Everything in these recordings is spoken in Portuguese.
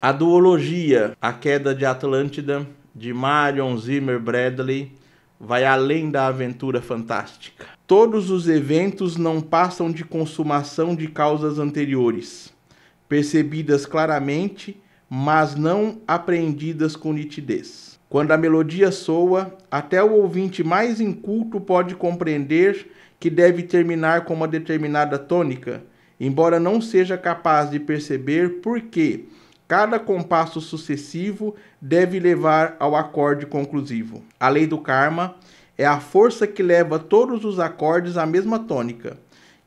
A duologia A Queda de Atlântida, de Marion Zimmer Bradley, vai além da aventura fantástica. Todos os eventos não passam de consumação de causas anteriores, percebidas claramente, mas não apreendidas com nitidez. Quando a melodia soa, até o ouvinte mais inculto pode compreender que deve terminar com uma determinada tônica, embora não seja capaz de perceber por que cada compasso sucessivo deve levar ao acorde conclusivo. A lei do karma é a força que leva todos os acordes à mesma tônica,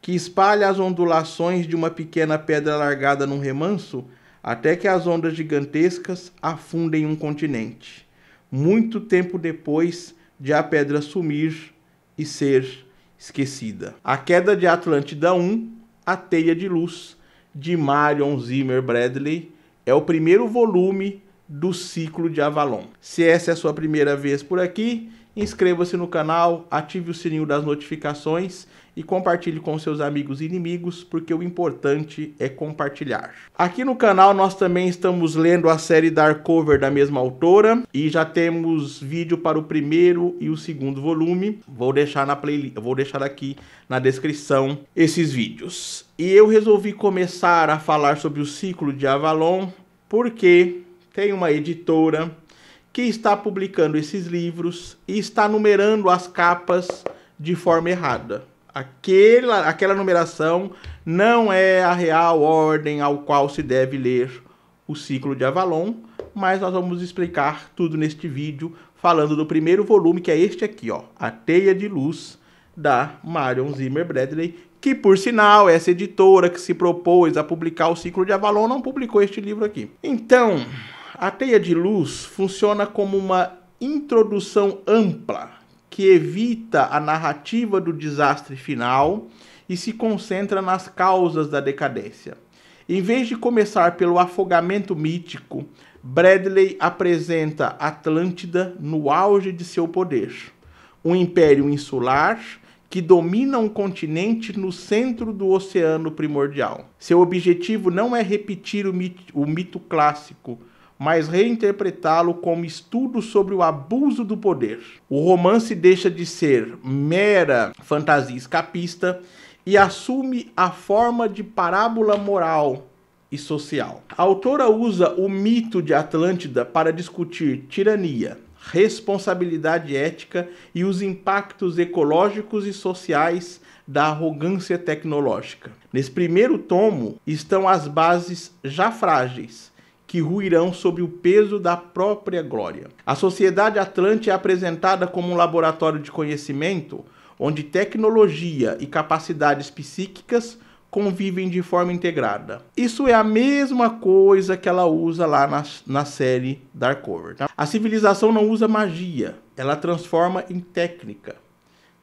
que espalha as ondulações de uma pequena pedra largada num remanso até que as ondas gigantescas afundem um continente, muito tempo depois de a pedra sumir e ser esquecida. A Queda de Atlântida 1, A Teia de Luz, de Marion Zimmer Bradley, é o primeiro volume do ciclo de Avalon. Se essa é a sua primeira vez por aqui, inscreva-se no canal, ative o sininho das notificações e compartilhe com seus amigos e inimigos, porque o importante é compartilhar. Aqui no canal nós também estamos lendo a série Darkover da mesma autora e já temos vídeo para o primeiro e o segundo volume. Vou deixar aqui na descrição esses vídeos. E eu resolvi começar a falar sobre o ciclo de Avalon porque tem uma editora que está publicando esses livros e está numerando as capas de forma errada. Aquela numeração não é a real ordem ao qual se deve ler o ciclo de Avalon, mas nós vamos explicar tudo neste vídeo, falando do primeiro volume, que é este aqui, ó, A Teia de Luz, da Marion Zimmer Bradley, que, por sinal, essa editora que se propôs a publicar o ciclo de Avalon não publicou este livro aqui. Então, A Teia de Luz funciona como uma introdução ampla que evita a narrativa do desastre final e se concentra nas causas da decadência. Em vez de começar pelo afogamento mítico, Bradley apresenta Atlântida no auge de seu poder, um império insular que domina um continente no centro do oceano primordial. Seu objetivo não é repetir o mito clássico, mas reinterpretá-lo como estudo sobre o abuso do poder. O romance deixa de ser mera fantasia escapista e assume a forma de parábola moral e social. A autora usa o mito de Atlântida para discutir tirania, responsabilidade ética e os impactos ecológicos e sociais da arrogância tecnológica. Nesse primeiro tomo estão as bases já frágeis, que ruirão sob o peso da própria glória. A sociedade atlante é apresentada como um laboratório de conhecimento, onde tecnologia e capacidades psíquicas convivem de forma integrada. Isso é a mesma coisa que ela usa lá na série Darkover. Tá? A civilização não usa magia, ela transforma em técnica.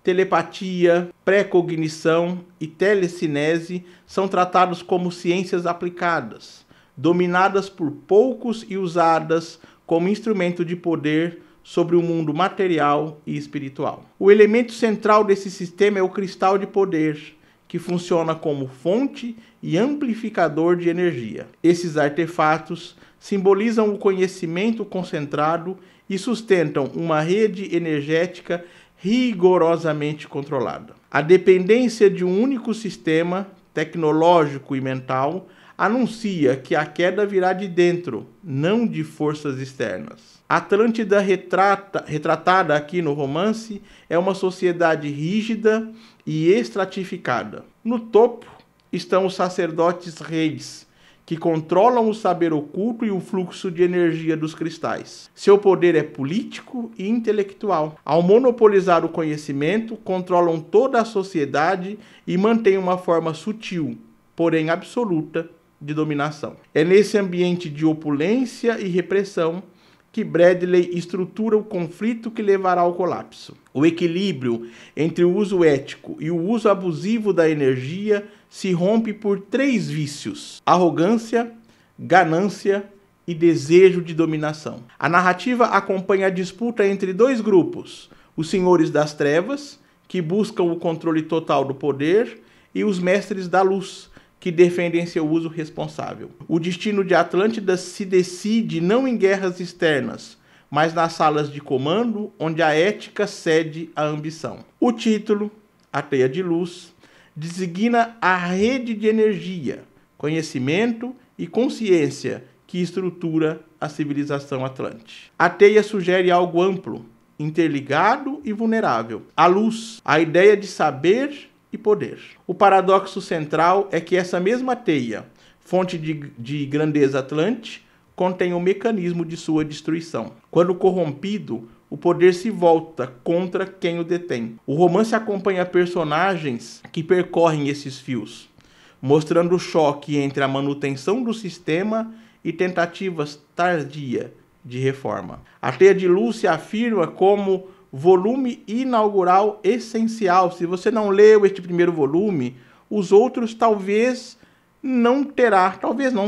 Telepatia, pré-cognição e telecinese são tratados como ciências aplicadas, dominadas por poucos e usadas como instrumento de poder sobre o mundo material e espiritual. O elemento central desse sistema é o cristal de poder, que funciona como fonte e amplificador de energia. Esses artefatos simbolizam o conhecimento concentrado e sustentam uma rede energética rigorosamente controlada. A dependência de um único sistema, tecnológico e mental, anuncia que a queda virá de dentro, não de forças externas. Atlântida retratada aqui no romance é uma sociedade rígida e estratificada. No topo estão os sacerdotes reis, que controlam o saber oculto e o fluxo de energia dos cristais. Seu poder é político e intelectual. Ao monopolizar o conhecimento, controlam toda a sociedade e mantêm uma forma sutil, porém absoluta, de dominação. É nesse ambiente de opulência e repressão que Bradley estrutura o conflito que levará ao colapso. O equilíbrio entre o uso ético e o uso abusivo da energia se rompe por 3 vícios: arrogância, ganância e desejo de dominação. A narrativa acompanha a disputa entre 2 grupos: os senhores das trevas, que buscam o controle total do poder, e os mestres da luz, que defendem seu uso responsável. O destino de Atlântida se decide não em guerras externas, mas nas salas de comando, onde a ética cede à ambição. O título, A Teia de Luz, designa a rede de energia, conhecimento e consciência que estrutura a civilização atlante. A teia sugere algo amplo, interligado e vulnerável. A luz, a ideia de saber e poder. O paradoxo central é que essa mesma teia, fonte de grandeza atlante, contém o mecanismo de sua destruição. Quando corrompido, o poder se volta contra quem o detém. O romance acompanha personagens que percorrem esses fios, mostrando o choque entre a manutenção do sistema e tentativas tardias de reforma. A Teia de Luz se afirma como volume inaugural essencial. Se você não leu este primeiro volume, os outros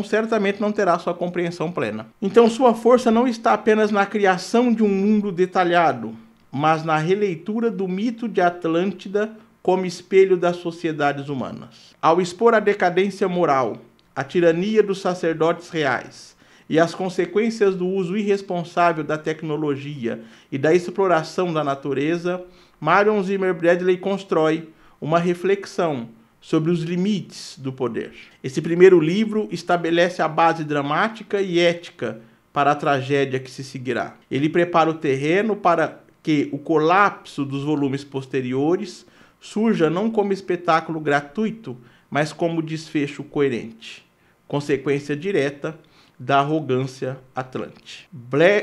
certamente não terá sua compreensão plena. Então sua força não está apenas na criação de um mundo detalhado, mas na releitura do mito de Atlântida como espelho das sociedades humanas. Ao expor a decadência moral, a tirania dos sacerdotes reais e as consequências do uso irresponsável da tecnologia e da exploração da natureza, Marion Zimmer Bradley constrói uma reflexão sobre os limites do poder. Esse primeiro livro estabelece a base dramática e ética para a tragédia que se seguirá. Ele prepara o terreno para que o colapso dos volumes posteriores surja não como espetáculo gratuito, mas como desfecho coerente, consequência direta da arrogância atlante.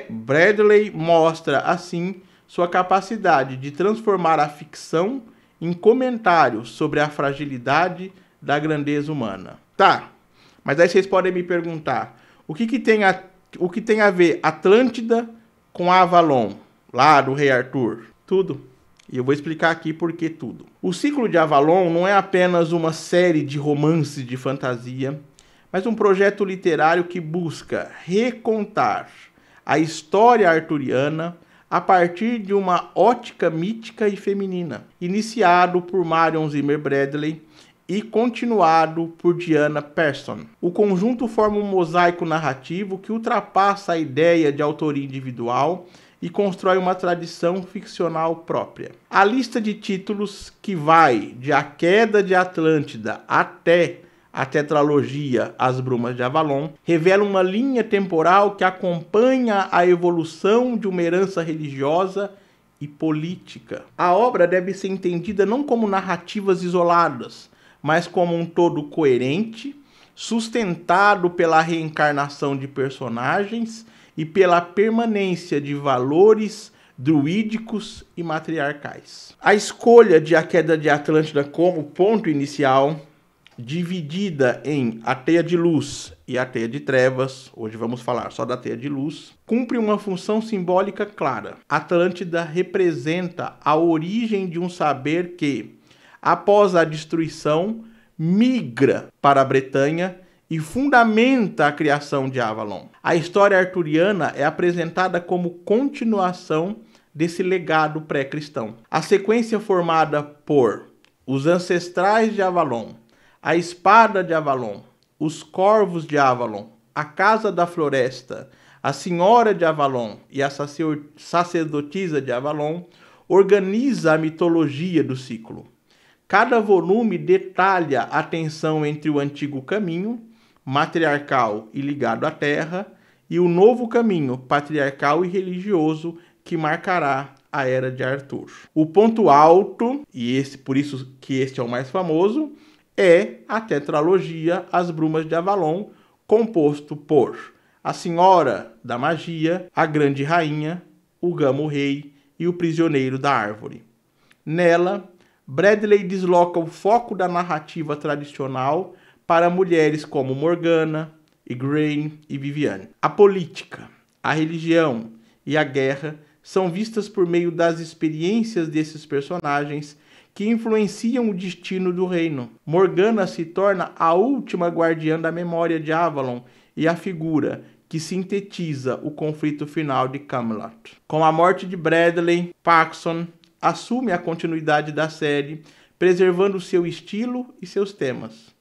Bradley mostra, assim, sua capacidade de transformar a ficção em comentários sobre a fragilidade da grandeza humana. Tá, mas aí vocês podem me perguntar, o que tem a ver Atlântida com Avalon, lá do Rei Arthur? Tudo. E eu vou explicar aqui por que tudo. O ciclo de Avalon não é apenas uma série de romances de fantasia, mas um projeto literário que busca recontar a história arturiana a partir de uma ótica mítica e feminina, iniciado por Marion Zimmer Bradley e continuado por Diana Pearson. O conjunto forma um mosaico narrativo que ultrapassa a ideia de autoria individual e constrói uma tradição ficcional própria. A lista de títulos, que vai de A Queda de Atlântida até a tetralogia As Brumas de Avalon, revela uma linha temporal que acompanha a evolução de uma herança religiosa e política. A obra deve ser entendida não como narrativas isoladas, mas como um todo coerente, sustentado pela reencarnação de personagens e pela permanência de valores druídicos e matriarcais. A escolha de A Queda de Atlântida como ponto inicial, dividida em A Teia de Luz e A Teia de Trevas, hoje vamos falar só da Teia de Luz, cumpre uma função simbólica clara. Atlântida representa a origem de um saber que, após a destruição, migra para a Bretanha e fundamenta a criação de Avalon. A história arturiana é apresentada como continuação desse legado pré-cristão. A sequência formada por os ancestrais de Avalon, a espada de Avalon, os corvos de Avalon, a casa da floresta, a senhora de Avalon e a sacerdotisa de Avalon organiza a mitologia do ciclo. Cada volume detalha a tensão entre o antigo caminho, matriarcal e ligado à terra, e o novo caminho, patriarcal e religioso, que marcará a Era de Arthur. O ponto alto, por isso que este é o mais famoso, é a tetralogia As Brumas de Avalon, composto por a Senhora da Magia, a Grande Rainha, o Gamo-Rei e o Prisioneiro da Árvore. Nela, Bradley desloca o foco da narrativa tradicional para mulheres como Morgana, Igraine e Viviane. A política, a religião e a guerra são vistas por meio das experiências desses personagens que influenciam o destino do reino. Morgana se torna a última guardiã da memória de Avalon e a figura que sintetiza o conflito final de Camelot. Com a morte de Bradley, Paxson assume a continuidade da série, preservando seu estilo e seus temas.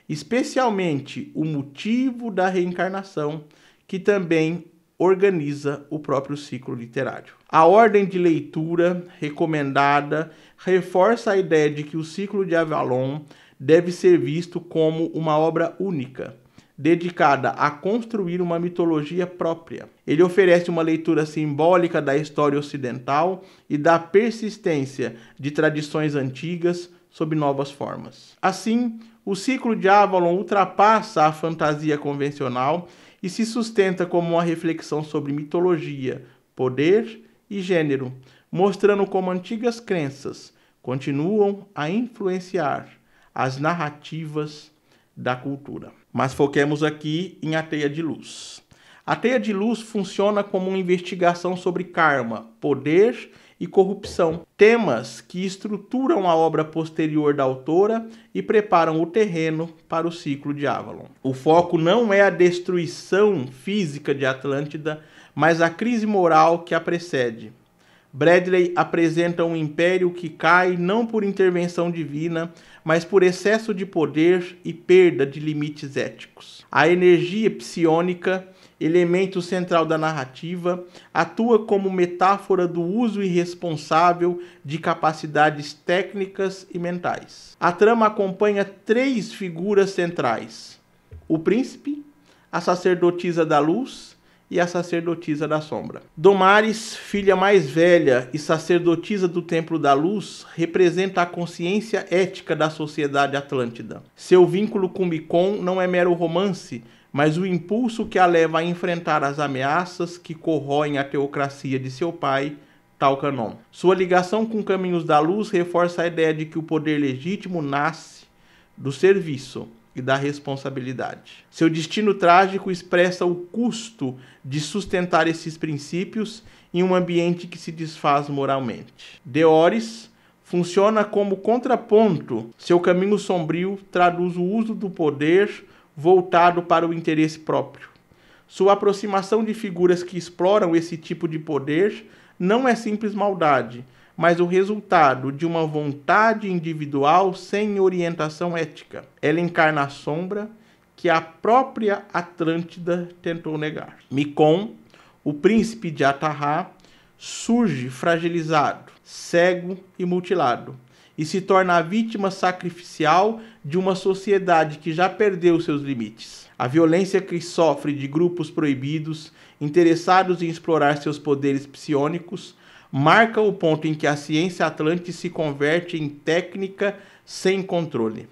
especialmente o motivo da reencarnação, que também organiza o próprio ciclo literário. A ordem de leitura recomendada reforça a ideia de que o ciclo de Avalon deve ser visto como uma obra única, dedicada a construir uma mitologia própria. Ele oferece uma leitura simbólica da história ocidental e da persistência de tradições antigas sob novas formas. Assim, o ciclo de Avalon ultrapassa a fantasia convencional e se sustenta como uma reflexão sobre mitologia, poder e gênero, mostrando como antigas crenças continuam a influenciar as narrativas da cultura. Mas foquemos aqui em A Teia de Luz. A Teia de Luz funciona como uma investigação sobre karma, poder e corrupção, temas que estruturam a obra posterior da autora e preparam o terreno para o ciclo de Avalon. O foco não é a destruição física de Atlântida, mas a crise moral que a precede. Bradley apresenta um império que cai não por intervenção divina, mas por excesso de poder e perda de limites éticos. A energia psiônica, elemento central da narrativa, atua como metáfora do uso irresponsável de capacidades técnicas e mentais. A trama acompanha 3 figuras centrais: o príncipe, a sacerdotisa da luz e a sacerdotisa da sombra. Domaris, filha mais velha e sacerdotisa do Templo da Luz, representa a consciência ética da sociedade atlântida. Seu vínculo com Micon não é mero romance, mas o impulso que a leva a enfrentar as ameaças que corroem a teocracia de seu pai, Talcanon. Sua ligação com Caminhos da Luz reforça a ideia de que o poder legítimo nasce do serviço e da responsabilidade. Seu destino trágico expressa o custo de sustentar esses princípios em um ambiente que se desfaz moralmente. Deoris funciona como contraponto. Seu caminho sombrio traduz o uso do poder voltado para o interesse próprio. Sua aproximação de figuras que exploram esse tipo de poder não é simples maldade, mas o resultado de uma vontade individual sem orientação ética. Ela encarna a sombra que a própria Atlântida tentou negar. Micon, o príncipe de Atarrá, surge fragilizado, cego e mutilado, e se torna a vítima sacrificial de uma sociedade que já perdeu seus limites. A violência que sofre de grupos proibidos, interessados em explorar seus poderes psiônicos, marca o ponto em que a ciência atlântica se converte em técnica sem controle.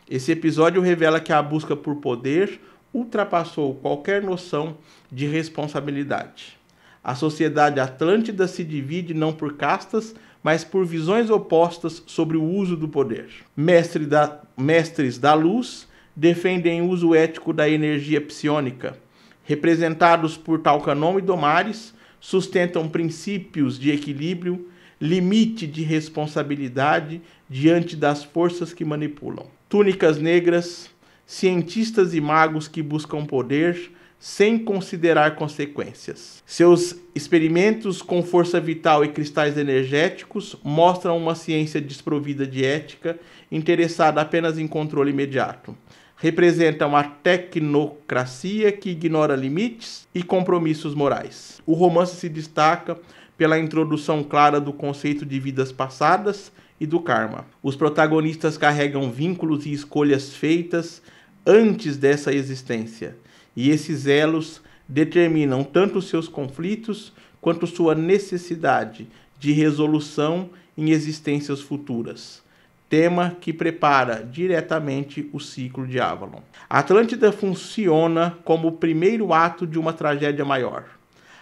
Esse episódio revela que a busca por poder ultrapassou qualquer noção de responsabilidade. A sociedade atlântida se divide não por castas, mas por visões opostas sobre o uso do poder. Mestres da luz defendem o uso ético da energia psiônica. Representados por Talcanon e Domaris, sustentam princípios de equilíbrio, limite de responsabilidade diante das forças que manipulam. Túnicas negras, cientistas e magos que buscam poder sem considerar consequências. Seus experimentos com força vital e cristais energéticos mostram uma ciência desprovida de ética, interessada apenas em controle imediato. Representam a tecnocracia que ignora limites e compromissos morais. O romance se destaca pela introdução clara do conceito de vidas passadas e do karma. Os protagonistas carregam vínculos e escolhas feitas antes dessa existência, e esses elos determinam tanto seus conflitos quanto sua necessidade de resolução em existências futuras. Tema que prepara diretamente o ciclo de Avalon. A Atlântida funciona como o primeiro ato de uma tragédia maior.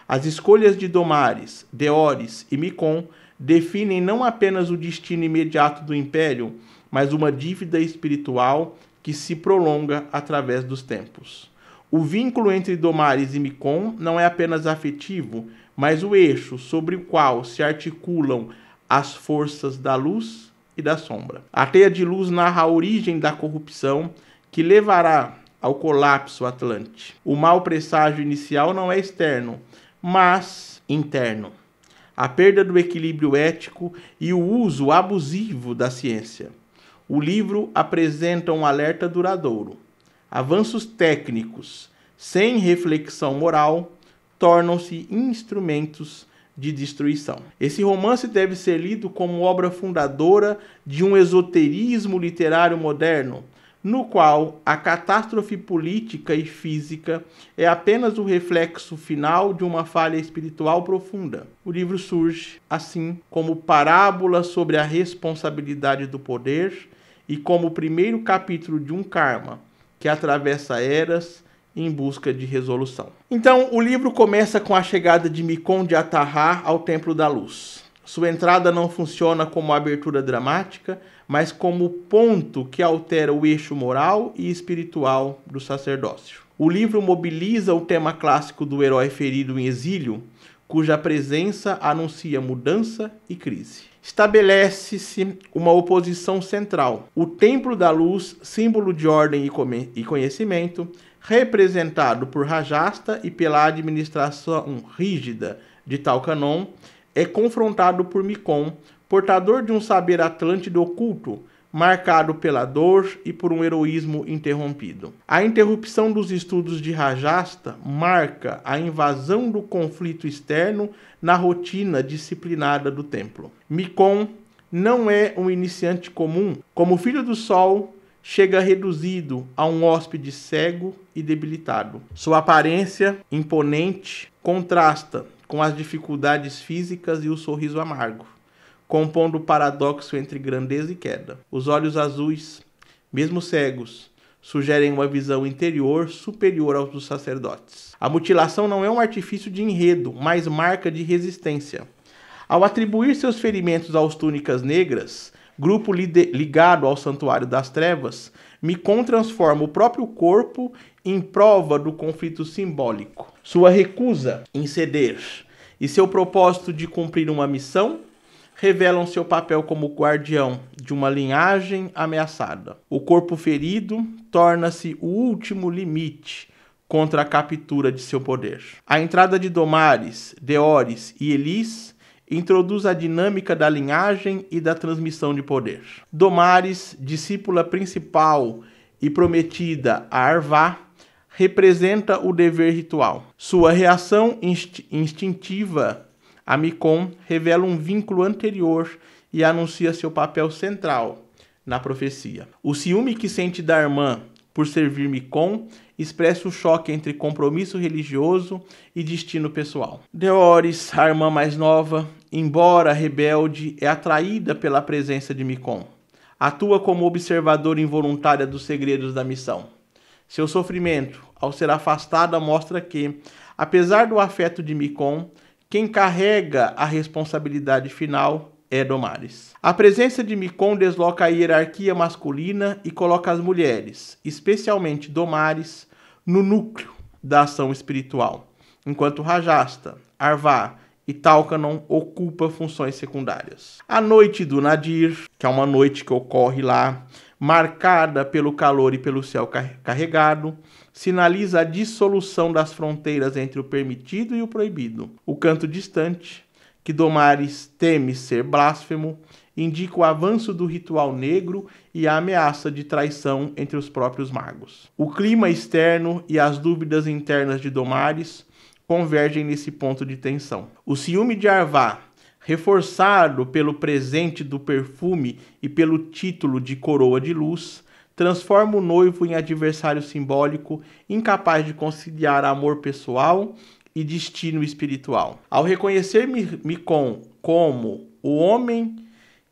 As escolhas de Domaris, Deoris e Micon definem não apenas o destino imediato do Império, mas uma dívida espiritual que se prolonga através dos tempos. O vínculo entre Domaris e Micon não é apenas afetivo, mas o eixo sobre o qual se articulam as forças da luz e da sombra. A Teia de Luz narra a origem da corrupção que levará ao colapso atlante. O mau presságio inicial não é externo, mas interno. A perda do equilíbrio ético e o uso abusivo da ciência. O livro apresenta um alerta duradouro. Avanços técnicos sem reflexão moral tornam-se instrumentos de destruição. Esse romance deve ser lido como obra fundadora de um esoterismo literário moderno, no qual a catástrofe política e física é apenas o reflexo final de uma falha espiritual profunda. O livro surge, assim, como parábola sobre a responsabilidade do poder e como o primeiro capítulo de um karma que atravessa eras em busca de resolução. Então, o livro começa com a chegada de Micon de Atarrá ao Templo da Luz. Sua entrada não funciona como abertura dramática, mas como ponto que altera o eixo moral e espiritual do sacerdócio. O livro mobiliza o tema clássico do herói ferido em exílio, cuja presença anuncia mudança e crise. Estabelece-se uma oposição central. O Templo da Luz, símbolo de ordem e conhecimento, representado por Rajastha e pela administração rígida de Talcanon, é confrontado por Micon, portador de um saber atlântido oculto, marcado pela dor e por um heroísmo interrompido. A interrupção dos estudos de Rajastha marca a invasão do conflito externo na rotina disciplinada do templo. Micon não é um iniciante comum. Como filho do sol, chega reduzido a um hóspede cego e debilitado. Sua aparência imponente contrasta com as dificuldades físicas e o sorriso amargo, compondo o paradoxo entre grandeza e queda. Os olhos azuis, mesmo cegos, sugerem uma visão interior superior aos dos sacerdotes. A mutilação não é um artifício de enredo, mas marca de resistência. Ao atribuir seus ferimentos aos túnicas negras, grupo ligado ao Santuário das Trevas, Micon transforma o próprio corpo em prova do conflito simbólico. Sua recusa em ceder e seu propósito de cumprir uma missão revelam seu papel como guardião de uma linhagem ameaçada. O corpo ferido torna-se o último limite contra a captura de seu poder. A entrada de Domares, Deoris e Elis introduz a dinâmica da linhagem e da transmissão de poder. Domares, discípula principal e prometida a Arvá, representa o dever ritual. Sua reação instintiva a Micon revela um vínculo anterior e anuncia seu papel central na profecia. O ciúme que sente da irmã por servir Micon expressa o choque entre compromisso religioso e destino pessoal. Deoris, a irmã mais nova, embora rebelde, é atraída pela presença de Micon. Atua como observadora involuntária dos segredos da missão. Seu sofrimento, ao ser afastada, mostra que, apesar do afeto de Micon, quem carrega a responsabilidade final é Domares. A presença de Micon desloca a hierarquia masculina e coloca as mulheres, especialmente Domares, no núcleo da ação espiritual, enquanto Rajastha, Arvá e Talcanon ocupam funções secundárias. A noite do Nadir, que é uma noite que ocorre lá, marcada pelo calor e pelo céu carregado, sinaliza a dissolução das fronteiras entre o permitido e o proibido. O canto distante, que Domares teme ser blasfemo, indica o avanço do ritual negro e a ameaça de traição entre os próprios magos. O clima externo e as dúvidas internas de Domares convergem nesse ponto de tensão. O ciúme de Arvá, reforçado pelo presente do perfume e pelo título de coroa de luz, transforma o noivo em adversário simbólico, incapaz de conciliar amor pessoal e destino espiritual. Ao reconhecer Micon como o homem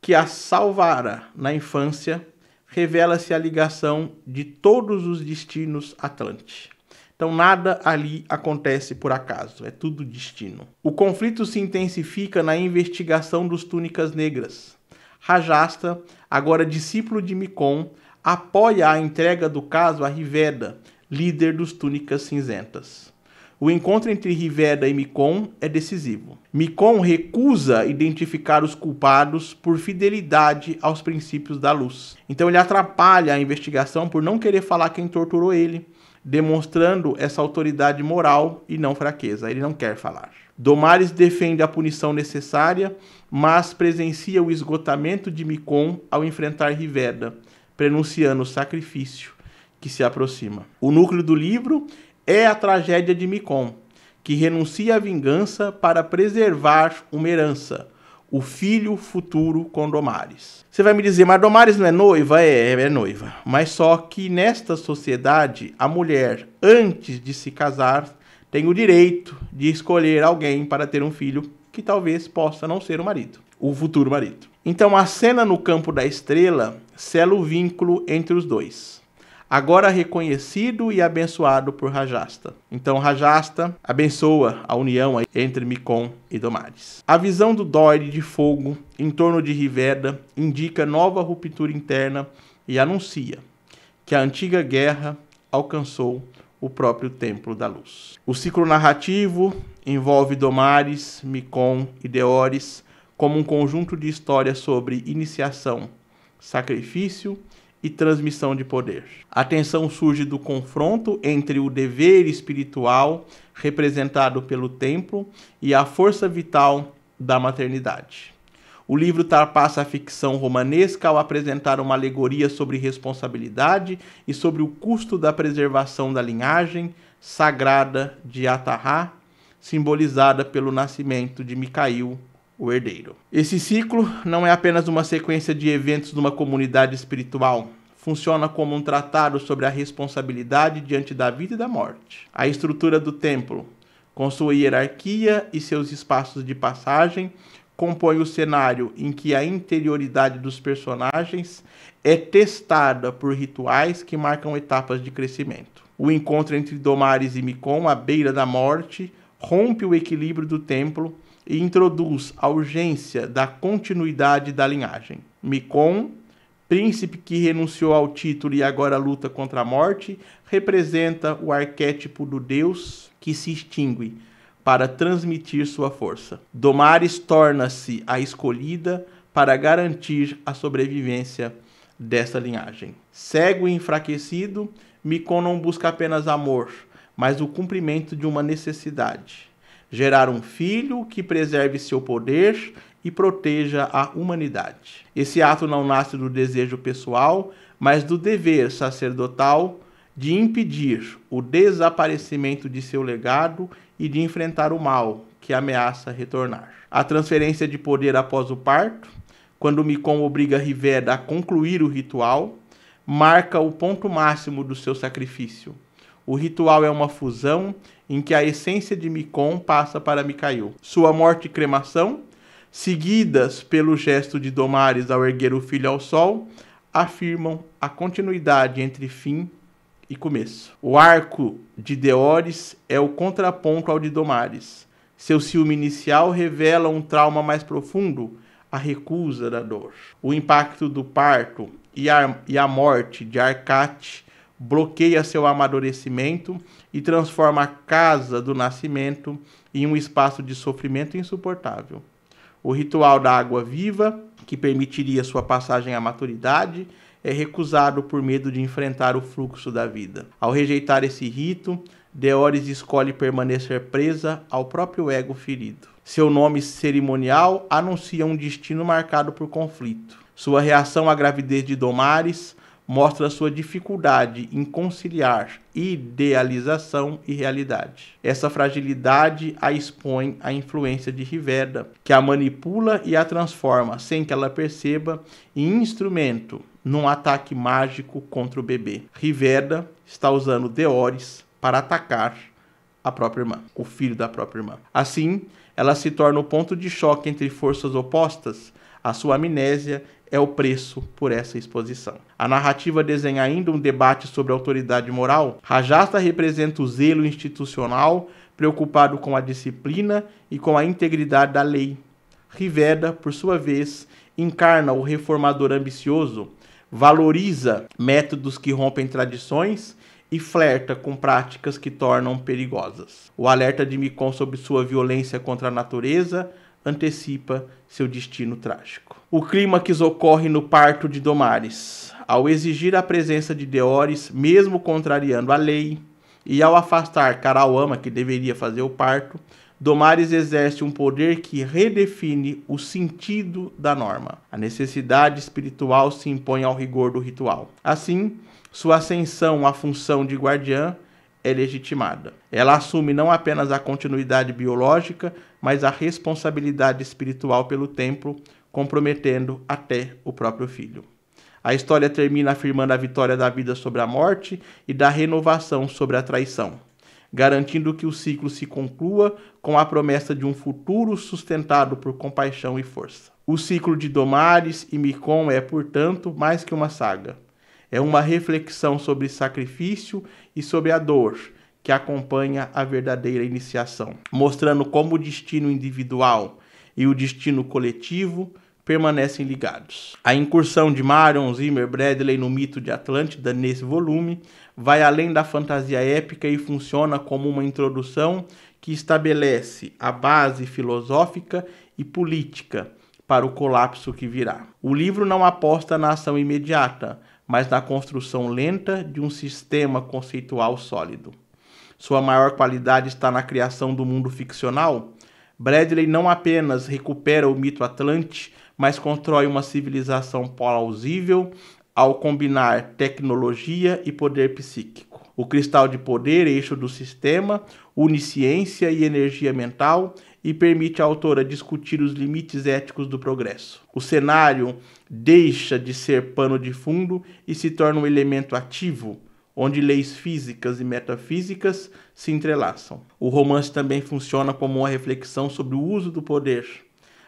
que a salvara na infância, revela-se a ligação de todos os destinos Atlante. Então nada ali acontece por acaso, é tudo destino. O conflito se intensifica na investigação dos túnicas negras. Rajastha, agora discípulo de Micon, apoia a entrega do caso a Riveda, líder dos túnicas cinzentas. O encontro entre Riveda e Micon é decisivo. Micon recusa identificar os culpados por fidelidade aos princípios da luz. Então ele atrapalha a investigação por não querer falar quem torturou ele, demonstrando essa autoridade moral e não fraqueza. Ele não quer falar. Domares defende a punição necessária, mas presencia o esgotamento de Micon ao enfrentar Riveda, prenunciando o sacrifício que se aproxima. O núcleo do livro é a tragédia de Micom, que renuncia à vingança para preservar uma herança, o filho futuro com Domares. Você vai me dizer, mas Domares não é noiva? É noiva. Mas só que nesta sociedade, a mulher, antes de se casar, tem o direito de escolher alguém para ter um filho que talvez possa não ser o marido, o futuro marido. Então a cena no campo da estrela sela o vínculo entre os dois, agora reconhecido e abençoado por Rajasta. Então Rajasta abençoa a união entre Micom e Domares. A visão do Doire de fogo em torno de Riveda indica nova ruptura interna e anuncia que a antiga guerra alcançou o próprio Templo da Luz. O ciclo narrativo envolve Domares, Micom e Deores como um conjunto de histórias sobre iniciação, sacrifício e transmissão de poder. A tensão surge do confronto entre o dever espiritual, representado pelo templo, e a força vital da maternidade. O livro ultrapassa a ficção romanesca ao apresentar uma alegoria sobre responsabilidade e sobre o custo da preservação da linhagem sagrada de Atarrá, simbolizada pelo nascimento de Micail, o herdeiro. Esse ciclo não é apenas uma sequência de eventos numa comunidade espiritual. Funciona como um tratado sobre a responsabilidade diante da vida e da morte. A estrutura do templo, com sua hierarquia e seus espaços de passagem, compõe o cenário em que a interioridade dos personagens é testada por rituais que marcam etapas de crescimento. O encontro entre Domares e Micom, à beira da morte, rompe o equilíbrio do templo e introduz a urgência da continuidade da linhagem. Micom, príncipe que renunciou ao título e agora luta contra a morte, representa o arquétipo do Deus que se extingue para transmitir sua força. Domares torna-se a escolhida para garantir a sobrevivência dessa linhagem. Cego e enfraquecido, Micom não busca apenas amor, mas o cumprimento de uma necessidade: gerar um filho que preserve seu poder e proteja a humanidade. Esse ato não nasce do desejo pessoal, mas do dever sacerdotal de impedir o desaparecimento de seu legado e de enfrentar o mal que ameaça retornar. A transferência de poder após o parto, quando Micom obriga Riveda a concluir o ritual, marca o ponto máximo do seu sacrifício. O ritual é uma fusão em que a essência de Micom passa para Micail. Sua morte e cremação, seguidas pelo gesto de Domares ao erguer o filho ao sol, afirmam a continuidade entre fim e começo. O arco de Deores é o contraponto ao de Domares. Seu ciúme inicial revela um trauma mais profundo, a recusa da dor. O impacto do parto e a morte de Arcate bloqueia seu amadurecimento e transforma a casa do nascimento em um espaço de sofrimento insuportável. O ritual da água viva, que permitiria sua passagem à maturidade, é recusado por medo de enfrentar o fluxo da vida. Ao rejeitar esse rito, Deores escolhe permanecer presa ao próprio ego ferido. Seu nome cerimonial anuncia um destino marcado por conflito. Sua reação à gravidez de Domares mostra sua dificuldade em conciliar idealização e realidade. Essa fragilidade a expõe à influência de Riveda, que a manipula e a transforma, sem que ela perceba, em instrumento num ataque mágico contra o bebê. Riveda está usando Deores para atacar a própria irmã, o filho da própria irmã. Assim, ela se torna o ponto de choque entre forças opostas. A sua amnésia é o preço por essa exposição. A narrativa desenha ainda um debate sobre a autoridade moral. Rajasta representa o zelo institucional, preocupado com a disciplina e com a integridade da lei. Riveda, por sua vez, encarna o reformador ambicioso, valoriza métodos que rompem tradições e flerta com práticas que tornam perigosas. O alerta de Micom sobre sua violência contra a natureza antecipa seu destino trágico. O clímax ocorre no parto de Domares. Ao exigir a presença de Deores, mesmo contrariando a lei, e ao afastar Carauama, que deveria fazer o parto, Domares exerce um poder que redefine o sentido da norma. A necessidade espiritual se impõe ao rigor do ritual. Assim, sua ascensão à função de guardiã é legitimada. Ela assume não apenas a continuidade biológica, mas a responsabilidade espiritual pelo templo, comprometendo até o próprio filho. A história termina afirmando a vitória da vida sobre a morte e da renovação sobre a traição, garantindo que o ciclo se conclua com a promessa de um futuro sustentado por compaixão e força. O ciclo de Domares e Micon é, portanto, mais que uma saga. É uma reflexão sobre sacrifício e sobre a dor que acompanha a verdadeira iniciação, mostrando como o destino individual e o destino coletivo permanecem ligados. A incursão de Marion Zimmer Bradley no mito de Atlântida nesse volume vai além da fantasia épica e funciona como uma introdução que estabelece a base filosófica e política para o colapso que virá. O livro não aposta na ação imediata, mas na construção lenta de um sistema conceitual sólido. Sua maior qualidade está na criação do mundo ficcional. Bradley não apenas recupera o mito Atlante, mas constrói uma civilização plausível ao combinar tecnologia e poder psíquico. O cristal de poder, eixo do sistema, une ciência e energia mental e permite à autora discutir os limites éticos do progresso. O cenário deixa de ser pano de fundo e se torna um elemento ativo, onde leis físicas e metafísicas se entrelaçam. O romance também funciona como uma reflexão sobre o uso do poder.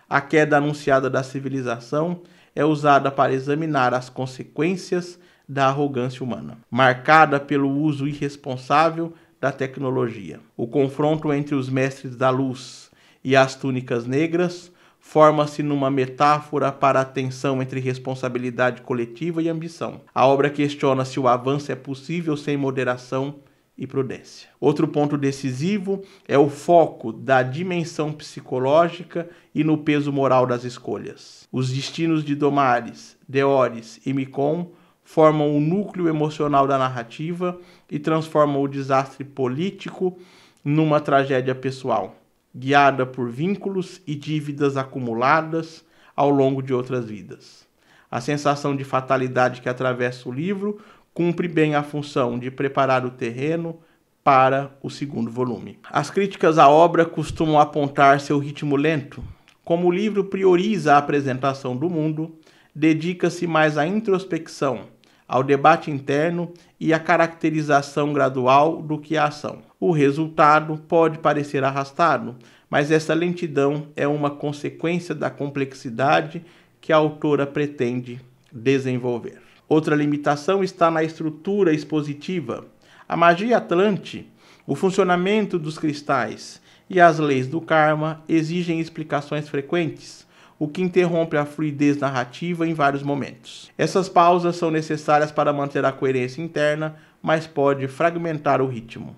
A queda anunciada da civilização é usada para examinar as consequências da arrogância humana, marcada pelo uso irresponsável da tecnologia. O confronto entre os mestres da luz e as túnicas negras forma-se numa metáfora para a tensão entre responsabilidade coletiva e ambição. A obra questiona se o avanço é possível sem moderação e prudência. Outro ponto decisivo é o foco da dimensão psicológica e no peso moral das escolhas. Os destinos de Domares, Deores e Micon formam o núcleo emocional da narrativa e transformam o desastre político numa tragédia pessoal, guiada por vínculos e dívidas acumuladas ao longo de outras vidas. A sensação de fatalidade que atravessa o livro cumpre bem a função de preparar o terreno para o segundo volume. As críticas à obra costumam apontar seu ritmo lento. Como o livro prioriza a apresentação do mundo, dedica-se mais à introspecção, ao debate interno e à caracterização gradual do que à ação. O resultado pode parecer arrastado, mas essa lentidão é uma consequência da complexidade que a autora pretende desenvolver. Outra limitação está na estrutura expositiva. A magia atlante, o funcionamento dos cristais e as leis do karma exigem explicações frequentes, o que interrompe a fluidez narrativa em vários momentos. Essas pausas são necessárias para manter a coerência interna, mas pode fragmentar o ritmo.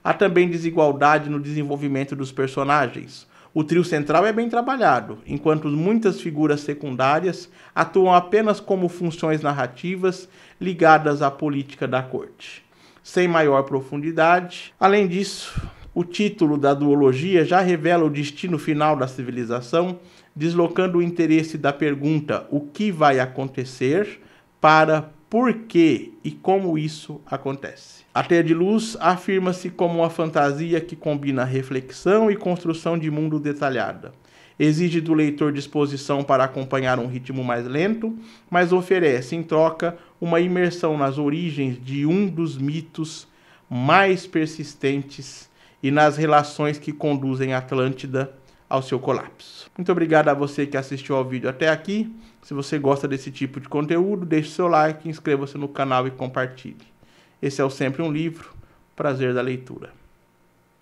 Há também desigualdade no desenvolvimento dos personagens. O trio central é bem trabalhado, enquanto muitas figuras secundárias atuam apenas como funções narrativas ligadas à política da corte, sem maior profundidade. Além disso, o título da duologia já revela o destino final da civilização, deslocando o interesse da pergunta "o que vai acontecer?" para por que e como isso acontece. A Teia de Luz afirma-se como uma fantasia que combina reflexão e construção de mundo detalhada. Exige do leitor disposição para acompanhar um ritmo mais lento, mas oferece, em troca, uma imersão nas origens de um dos mitos mais persistentes e nas relações que conduzem a Atlântida ao seu colapso. Muito obrigado a você que assistiu ao vídeo até aqui. Se você gosta desse tipo de conteúdo, deixe seu like, inscreva-se no canal e compartilhe. Esse é o Sempre um Livro. Prazer da leitura.